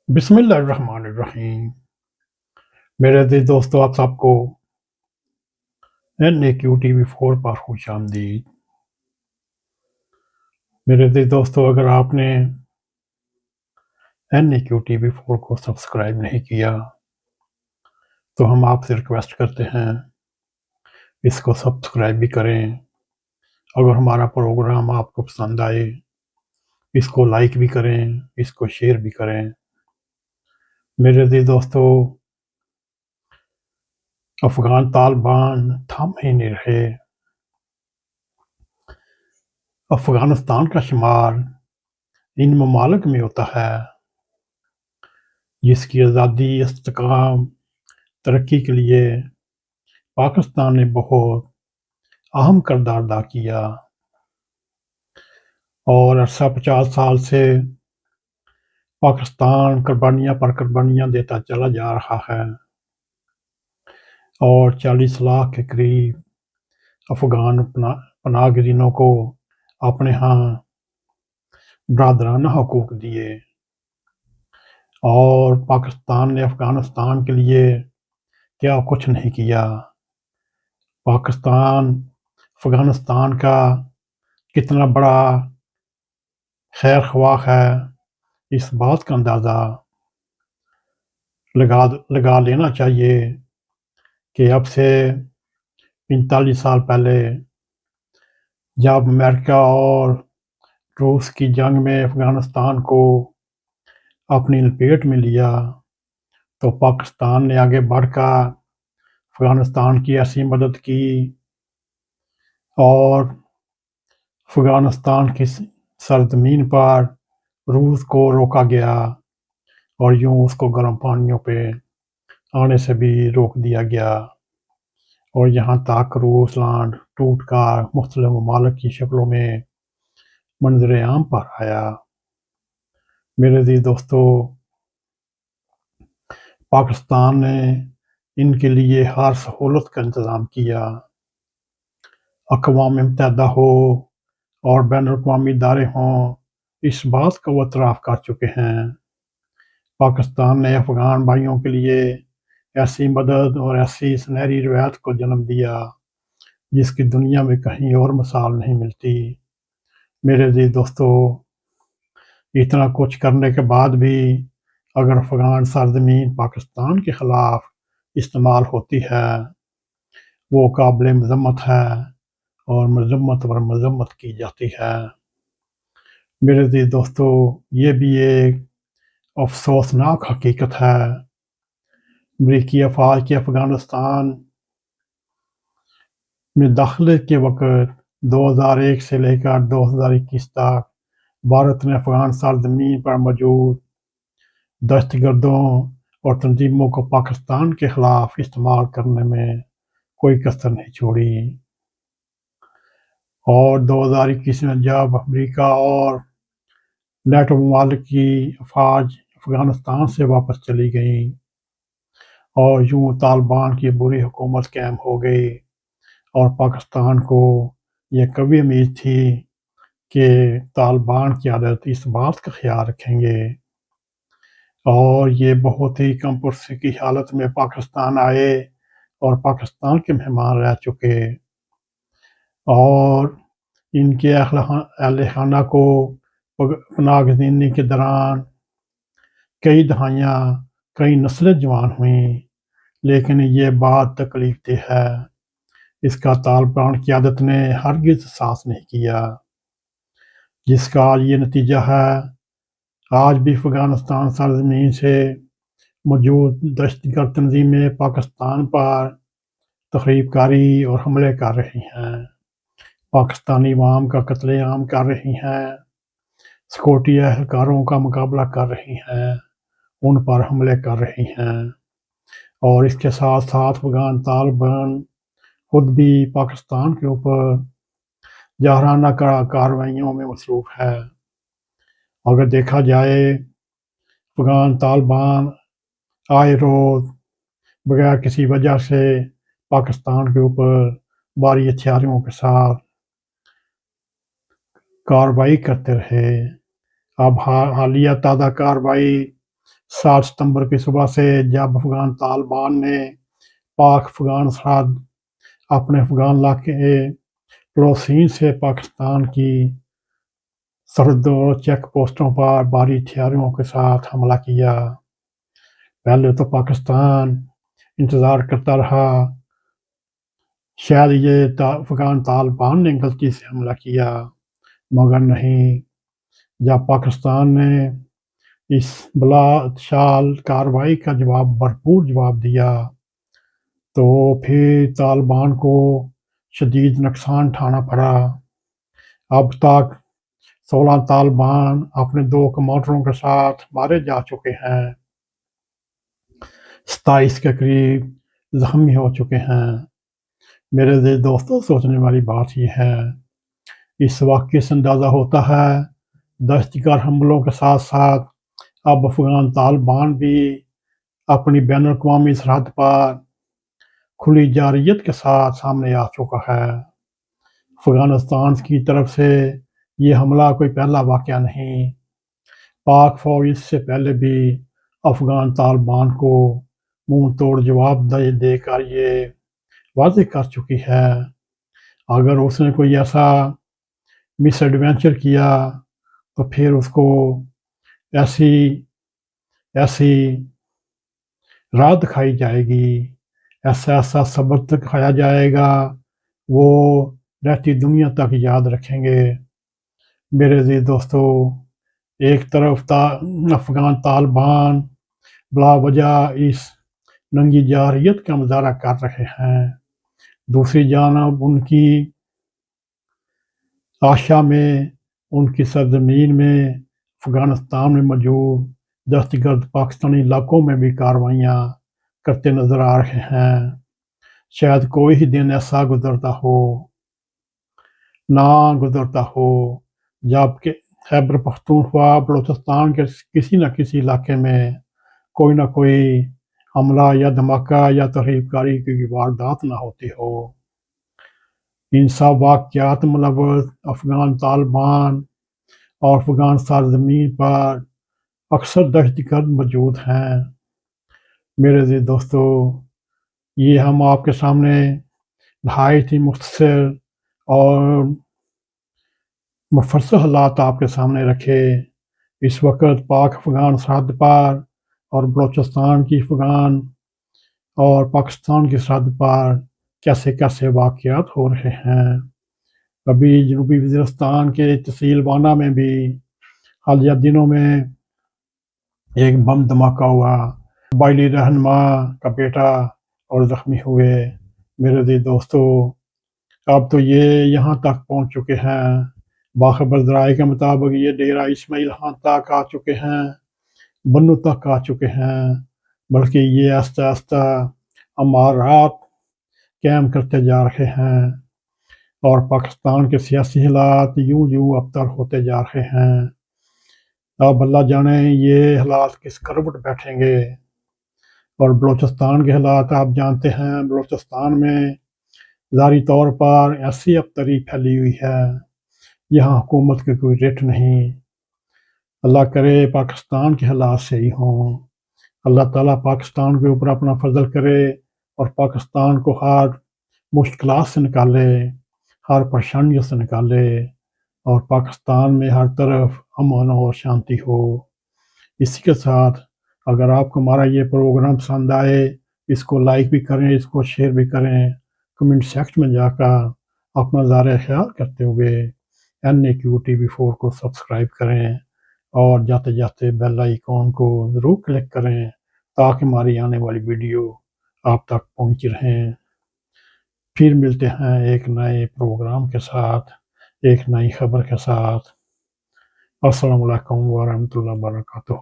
بسم اللہ الرحمن الرحیم۔ میرے عزیز دوستو، آپ سب کو NAQTV4 پر خوش آمدید۔ میرے عزیز دوستو، اگر آپ نے NAQTV4 کو سبسکرائب نہیں کیا تو ہم آپ سے ریکویسٹ کرتے ہیں اس کو سبسکرائب بھی کریں۔ اگر ہمارا پروگرام آپ کو پسند آئے اس کو لائک بھی کریں، اس کو شیئر بھی کریں۔ میرے عزیز دوستو، افغان طالبان تھم ہی نہیں رہے۔ افغانستان کا شمار ان ممالک میں ہوتا ہے جس کی آزادی، استحکام، ترقی کے لیے پاکستان نے بہت اہم کردار ادا کیا، اور عرصہ 50 سال سے پاکستان قربانیاں پر قربانیاں دیتا چلا جا رہا ہے، اور 40 لاکھ کے قریب افغان پناہ گزینوں کو اپنے ہاں برادرانہ حقوق دیے، اور پاکستان نے افغانستان کے لیے کیا کچھ نہیں کیا۔ پاکستان افغانستان کا کتنا بڑا خیر خواہ ہے، اس بات کا اندازہ لگا لینا چاہیے کہ اب سے 45 سال پہلے جب امریکہ اور روس کی جنگ میں افغانستان کو اپنی لپیٹ میں لیا تو پاکستان نے آگے بڑھ کر افغانستان کی ایسی مدد کی، اور افغانستان کی سرزمین پر روس کو روکا گیا، اور یوں اس کو گرم پانیوں پہ آنے سے بھی روک دیا گیا، اور یہاں تک روس لینڈ ٹوٹ کر مختلف ممالک کی شکلوں میں منظر عام پر آیا۔ میرے عزیز دوستو، پاکستان نے ان کے لیے ہر سہولت کا انتظام کیا۔ اقوام متحدہ ہو اور بین الاقوامی ادارے ہوں، اس بات کو وہ اعتراف کر چکے ہیں۔ پاکستان نے افغان بھائیوں کے لیے ایسی مدد اور ایسی سنہری روایت کو جنم دیا جس کی دنیا میں کہیں اور مثال نہیں ملتی۔ میرے عزیز دوستو، اتنا کچھ کرنے کے بعد بھی اگر افغان سرزمین پاکستان کے خلاف استعمال ہوتی ہے وہ قابل مذمت ہے، اور مذمت پر مذمت کی جاتی ہے۔ میرے عزیز دوستو، یہ بھی ایک افسوسناک حقیقت ہے۔ امریکی افواج کے افغانستان میں داخلے کے وقت 2001 سے لے کر 2021 تک بھارت نے افغان سرزمین پر موجود دہشت گردوں اور تنظیموں کو پاکستان کے خلاف استعمال کرنے میں کوئی کسر نہیں چھوڑی، اور 2021 میں جب امریکہ اور نیٹو ممالک کی افواج افغانستان سے واپس چلی گئیں اور یوں طالبان کی بری حکومت قائم ہو گئی، اور پاکستان کو یہ کبھی امید تھی کہ طالبان کی عادت اس بات کا خیال رکھیں گے، اور یہ بہت ہی کم پرسی کی حالت میں پاکستان آئے اور پاکستان کے مہمان رہ چکے، اور ان کے اہل خانہ کو پناہ گزینی کے دوران کئی دہائیاں، کئی نسلیں جوان ہوئیں، لیکن یہ بات تکلیف دہ ہے۔ اس کا طالبان کی عادت نے ہرگز احساس نہیں کیا، جس کا آج یہ نتیجہ ہے۔ آج بھی افغانستان سرزمین سے موجود دہشت گرد تنظیمیں پاکستان پر تخریب کاری اور حملے کر رہی ہیں، پاکستانی عوام کا قتل عام کر رہی ہیں، سیکورٹی اہلکاروں کا مقابلہ کر رہی ہیں، ان پر حملے کر رہی ہیں، اور اس کے ساتھ ساتھ افغان طالبان خود بھی پاکستان کے اوپر جارحانہ کارروائیوں میں مصروف ہے۔ اگر دیکھا جائے، افغان طالبان آئے روز بغیر کسی وجہ سے پاکستان کے اوپر بھاری ہتھیاروں کے ساتھ کارروائی کرتے رہے۔ اب حالیہ تازہ کارروائی 7 ستمبر کی صبح سے جب افغان طالبان نے پاک افغان سرحد اپنے افغان علاقے پڑوسین سے پاکستان کی سرحدوں چیک پوسٹوں پر بھاری ہتھیاروں کے ساتھ حملہ کیا۔ پہلے تو پاکستان انتظار کرتا رہا شاید یہ افغان طالبان نے غلطی سے حملہ کیا، مگر نہیں۔ جب پاکستان نے اس بلا چال کارروائی کا بھرپور جواب دیا تو پھر طالبان کو شدید نقصان اٹھانا پڑا۔ اب تک 16 طالبان اپنے 2 کمانڈروں کے ساتھ مارے جا چکے ہیں، 27 کے قریب زخمی ہو چکے ہیں۔ میرے عزیز دوستوں، سوچنے والی بات یہ ہے، اس واقعے سے اندازہ ہوتا ہے دہشت گرد حملوں کے ساتھ ساتھ اب افغان طالبان بھی اپنی بین الاقوامی سرحد پر کھلی جارحیت کے ساتھ سامنے آ چکا ہے۔ افغانستان کی طرف سے یہ حملہ کوئی پہلا واقعہ نہیں۔ پاک فوج اس سے پہلے بھی افغان طالبان کو منہ توڑ جواب دے کر یہ واضح کر چکی ہے، اگر اس نے کوئی ایسا مس ایڈوینچر کیا تو پھر اس کو ایسی راہ دکھائی جائے گی، ایسا سبق دکھایا جائے گا، وہ رہتی دنیا تک یاد رکھیں گے۔ میرے عزیز دوستو، ایک طرف افغان طالبان بلا وجہ اس ننگی جارحیت کا مظاہرہ کر رہے ہیں، دوسری جانب ان کی آشا میں ان کی سرزمین میں افغانستان میں موجود دہشت گرد پاکستانی علاقوں میں بھی کارروائیاں کرتے نظر آ رہے ہیں۔ شاید کوئی ہی دن ایسا گزرتا ہو جب کہ خیبر پختونخوا بلوچستان کے کسی نہ کسی علاقے میں کوئی نہ کوئی حملہ یا دھماکہ یا تخریب کاری کی واردات نہ ہوتی ہو۔ ان سب واقعات ملوث افغان طالبان اور افغان سرزمین پر اکثر دہشت گرد موجود ہیں۔ میرے عزیز دوستو، یہ ہم آپ کے سامنے نہایت ہی مختصر اور مفصل حالات آپ کے سامنے رکھے۔ اس وقت پاک افغان سرحد پر اور بلوچستان کی افغان اور پاکستان کی سرحد پر کیسے واقعات ہو رہے ہیں۔ ابھی جنوبی وزیرستان کے تحصیل وانا میں بھی حالیہ دنوں میں ایک بم دھماکہ ہوا، قبائلی رہنما کا بیٹا اور زخمی ہوئے۔ میرے عزیز دوستو، اب تو یہ یہاں تک پہنچ چکے ہیں، باخبر ذرائع کے مطابق یہ ڈیرہ اسماعیل خان تک آ چکے ہیں، بنو تک آ چکے ہیں، بلکہ یہ آہستہ آہستہ امارات قائم کرتے جا رہے ہیں اور پاکستان کے سیاسی حالات یوں ابتر ہوتے جا رہے ہیں۔ اب اللہ جانے یہ حالات کس کروٹ بیٹھیں گے۔ اور بلوچستان کے حالات آپ جانتے ہیں، بلوچستان میں ظاہری طور پر ایسی ابتری پھیلی ہوئی ہے، یہاں حکومت کے کوئی رٹ نہیں۔ اللہ کرے پاکستان کے حالات صحیح ہوں، اللہ تعالیٰ پاکستان کے اوپر اپنا فضل کرے اور پاکستان کو ہر مشکلات سے نکالے، ہر پریشانیوں سے نکالے اور پاکستان میں ہر طرف امن اور شانتی ہو۔ اسی کے ساتھ اگر آپ کو ہمارا یہ پروگرام پسند آئے، اس کو لائک بھی کریں، اس کو شیئر بھی کریں، کمنٹ سیکشن میں جا کر اپنا اظہار خیال کرتے ہوئے NAQTV4 کو سبسکرائب کریں اور جاتے جاتے بیل آئیکن کو ضرور کلک کریں تاکہ ہماری آنے والی ویڈیو آپ تک پہنچ رہیں۔ پھر ملتے ہیں ایک نئے پروگرام کے ساتھ، ایک نئی خبر کے ساتھ۔ السلام علیکم ورحمۃ اللہ وبرکاتہ۔